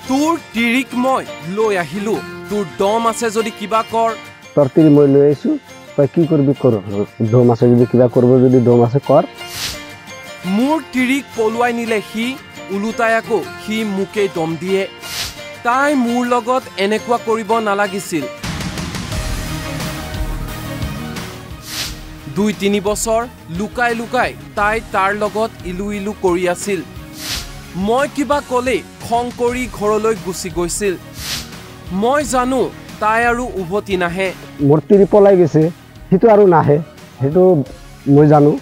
তোৰ তিৰিক মই লৈ আহিলো, তোৰ দম আছে যদি কিবা কৰ। তোৰ তিৰি মই লৈ আহিছো, তই কি কৰবি কৰ, দম আছে যদি কিবা কৰব, যদি দম আছে কৰ। মোৰ তিৰিক পলুৱাই নিলে সি, ওলোটাই আকৌ সি মোকেই দম দিয়ে। তাই মোৰ লগত এনেকুৱা কৰিব নালাগিছিল। 2-3 বছৰ লুকাই লুকাই তাই তাৰ লগত ইলু ইলু কৰি আছিল। মই কিবা ক'লেই খং কৰি ঘৰলৈ গুচি গৈছিল। মই জানো তাই আৰু উভতি নাহে। মোৰ তিৰি পলাই গৈছে, সেইটো আৰু নাহে, সেইটো মই জানো।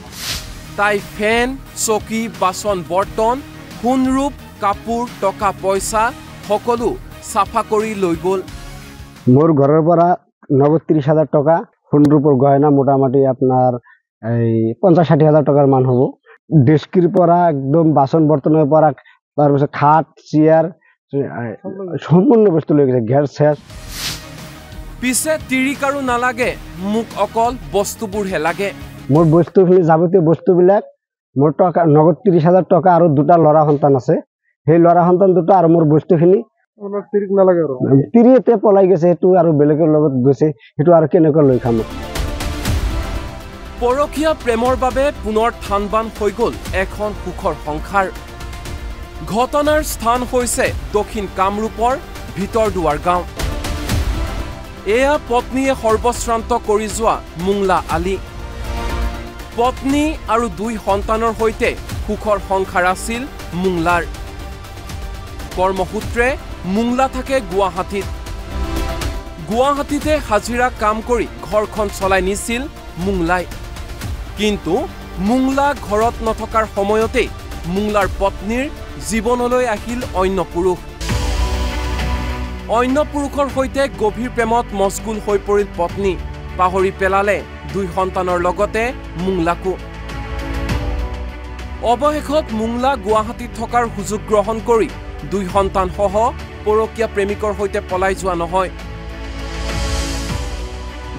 তাই ফেন, চকী, বাচন বৰ্তন, সোণৰূপ, কাপোৰ, টকা পইচা সকলো চাফা কৰি লৈ গ'ল। মোৰ ঘৰৰ পৰা 30,000 টকা, সোণৰূপৰ গহনা মোটামুটি আপোনাৰ 50-60 হাজাৰ টকাৰ মান হ'ব। ডেস্কিৰ পৰা একদম বাচন বৰ্তনৰ পৰা তাৰপিছত খাট, চেয়াৰ সম্পূৰ্ণ বস্তু লৈ গৈছে, ঘেৰ চেৰ। পিছে তিৰিক আৰু নালাগে, মোক অকল বস্তুবোৰহে লাগে। মোৰ বস্তুখিনি যাৱতীয় বস্তুবিলাক, মোৰ টকা নগদ 30,000 টকা আৰু 2টা ল'ৰা সন্তান আছে। সেই ল'ৰা সন্তান 2টা আৰু মোৰ বস্তুখিনি তিৰিক নালাগে। আৰু তিৰি এতিয়া পলাই গৈছে, সেইটো আৰু বেলেগৰ লগত গৈছে, সেইটো আৰু কেনেকৈ লৈ খাম। পৰকীয়া প্ৰেমৰ বাবে পুনৰ থানবান হৈ গ'ল এখন সুখৰ সংসাৰ। ঘটনাৰ স্থান হৈছে দক্ষিণ কামৰূপৰ ভিতৰদুৱাৰ গাঁও। এয়া পত্নীয়ে সৰ্বশ্ৰান্ত কৰি যোৱা মুংলা আলী। পত্নী আৰু 2 সন্তানৰ সৈতে সুখৰ সংসাৰ আছিল মুংলাৰ। কৰ্মসূত্ৰে মুংলা থাকে গুৱাহাটীত। গুৱাহাটীতে হাজিৰা কাম কৰি ঘৰখন চলাই নিছিল মুংলাই। কিন্তু মুংলা ঘৰত নথকাৰ সময়তেই মুংলাৰ পত্নীৰ জীৱনলৈ আহিল অন্য পুৰুষ। অন্য পুৰুষৰ সৈতে গভীৰ প্ৰেমত মচগুল হৈ পৰিল পত্নী। পাহৰি পেলালে 2 সন্তানৰ লগতে মুংলাকো। অৱশেষত মুংলা গুৱাহাটীত থকাৰ সুযোগ গ্ৰহণ কৰি 2 সন্তানসহ পৰকীয়া প্ৰেমিকৰ সৈতে পলাই যোৱা নহয়।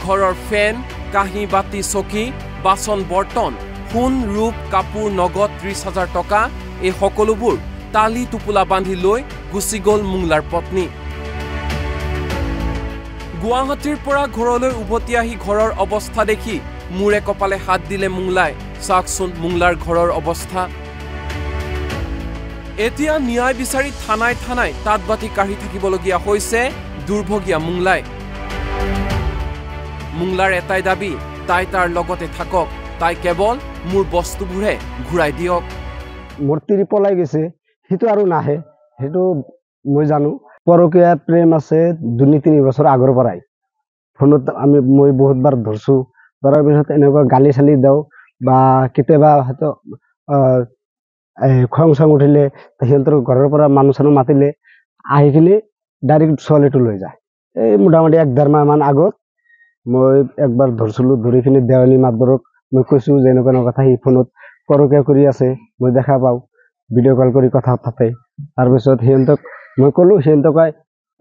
ঘৰৰ ফেন, কাঁহী বাতি, চকী, বাচন বৰ্তন, সোণ, ৰূপ, কাপোৰ, নগদ 30,000 টকা, এই সকলোবোৰ তালি টোপোলা বান্ধি লৈ গুচি গ'ল মুংলাৰ পত্নী। গুৱাহাটীৰ পৰা ঘৰলৈ উভতি আহি ঘৰৰ অৱস্থা দেখি মূৰে কপালে হাত দিলে মুংলাই। চাওকচোন মুংলাৰ ঘৰৰ অৱস্থা। এতিয়া ন্যায় বিচাৰি থানাই থানাই তাঁত বাতি কাঢ়ি থাকিবলগীয়া হৈছে দুৰ্ভগীয়া মুংলাই। মুংলাৰ এটাই দাবী, তাই তাৰ লগতে থাকক, তাই কেৱল মোৰ বস্তুবোৰহে ঘূৰাই দিয়ক। মোৰ তিৰি পলাই গৈছে, সেইটো আৰু নাহে, সেইটো মই জানো। পৰকীয়া প্ৰেম আছে 2-3 বছৰ আগৰ পৰাই। ফোনত মই বহুতবাৰ ধৰছো, ধৰাৰ পিছত এনেকুৱা গালি চালি দিওঁ বা কেতিয়াবা হয়তো খং চং উঠিলে সিহঁতৰ ঘৰৰ পৰা মানুহ চানুহ মাতিলে আহি কিনে ডাইৰেক্ট ছোৱালীটো লৈ যায়। এই মোটামুটি 1-1.5 মাহ মান আগত মই একবাৰ ধৰছিলোঁ, ধৰি কিনে দেৱানী মাতবৰক মই কৈছোঁ যে এনেকুৱা কথা, সি ফোনত পৰকীয়া কৰি আছে, মই দেখা পাওঁ, ভিডিঅ' কল কৰি কথা পাতে। তাৰপিছত সিহঁতক মই ক'লোঁ, সিহঁতক কয়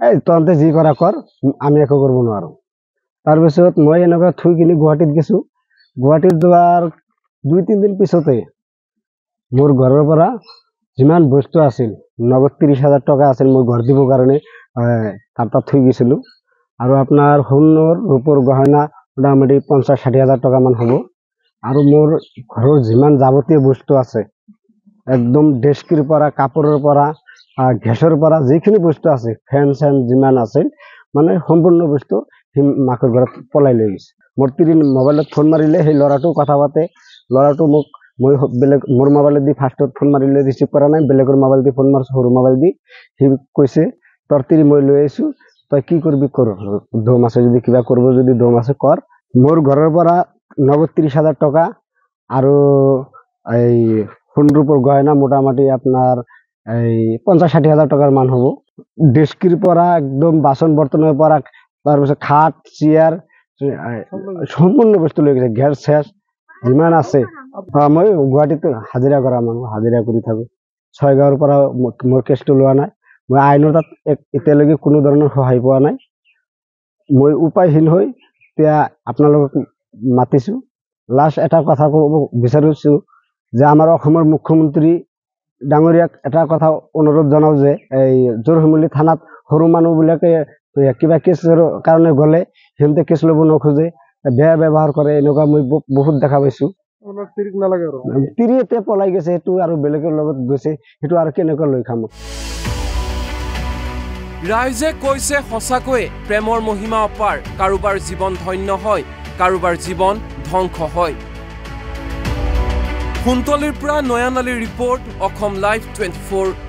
এই তহঁতে যি কৰা কৰ, আমি একো কৰিব নোৱাৰোঁ। তাৰপিছত মই এনেকুৱা থৈ কিনে গুৱাহাটীত গৈছোঁ। গুৱাহাটীত যোৱাৰ 2-3 দিন পিছতে মোৰ ঘৰৰ পৰা যিমান বস্তু আছিল, নগদ 30,000 টকা আছিল, মই ঘৰ দিবৰ কাৰণে তাত থৈ গৈছিলোঁ। আৰু আপোনাৰ সোণৰ ৰূপৰ গহনা মোটামুটি 50-60 হাজাৰ টকা মান হ'ব। আৰু মোৰ ঘৰৰ যিমান যাৱতীয় বস্তু আছে, একদম ডেস্কিৰ পৰা, কাপোৰৰ পৰা, গেছৰ পৰা যিখিনি বস্তু আছে, ফেন চেন যিমান আছিল, মানে সম্পূৰ্ণ বস্তু সি মাকৰ ঘৰত পলাই লৈ গৈছে। মোৰ তিৰি মোবাইলত ফোন মাৰিলে সেই ল'ৰাটো কথা পাতে। ল'ৰাটো মোক মই মোৰ মোবাইলত দি ফাৰ্ষ্টত ফোন মাৰিলে ৰিচিভ কৰা নাই, বেলেগৰ মোবাইল দি ফোন মাৰিছোঁ, সৰু মোবাইল দি। সি কৈছে তোৰ তিৰি মই লৈ আহিছোঁ, তই কি কৰবি কৰ, দম আছে যদি কিবা কৰব, যদি দম আছে কৰ। মোৰ ঘৰৰ পৰা নগদ 30,000 টকা আৰু এই সোণৰূপৰ গহনা মোটামুটি আপোনাৰ 50-60 হাজাৰ টকাৰ মান হ'ব। ডেস্কিৰ পৰা একদম বাচন বৰ্তনৰ পৰা তাৰপিছত খাট, চেয়াৰ সম্পূৰ্ণ বস্তু লৈ গৈছে, ঘেৰ চেৰ যিমান আছে। মই গুৱাহাটীত হাজিৰা কৰা মানুহ, হাজিৰা কৰি থাকোঁ। 6 গাঁৱৰ পৰা মোৰ কেছটো লোৱা নাই। মই আইনৰ তাত এতিয়ালৈকে কোনো ধৰণৰ সহায় পোৱা নাই। মই উপায়হীন হৈ এতিয়া আপোনালোকক মাতিছোঁ। লাষ্ট এটা কথা ক'ব বিচাৰিছোঁ যে আমাৰ অসমৰ মুখ্যমন্ত্ৰী ডাঙৰীয়াক এটা কথা অনুৰোধ জনাও যে এই জোৰশিমুলী থানাত সৰু মানুহবিলাকে কিবা কেছৰ কাৰণে গ'লে সিহঁতে কেছ ল'ব নোখোজে, বেয়া ব্যৱহাৰ কৰে, এনেকুৱা মই বহুত দেখা পাইছোঁ। তিৰি এতিয়া পলাই গৈছে, সেইটো আৰু বেলেগৰ লগত গৈছে, সেইটো আৰু কেনেকৈ লৈ খাম। ৰাইজে কৈছে সঁচাকৈয়ে প্ৰেমৰ মহিমা অপাৰ, কাৰোবাৰ জীৱন ধন্য হয়, কাৰোবাৰ জীৱন ধ্বংস হয়। কুন্তলীৰ পৰা নয়ন আলীৰ ৰিপৰ্ট, অসম লাইভ 24।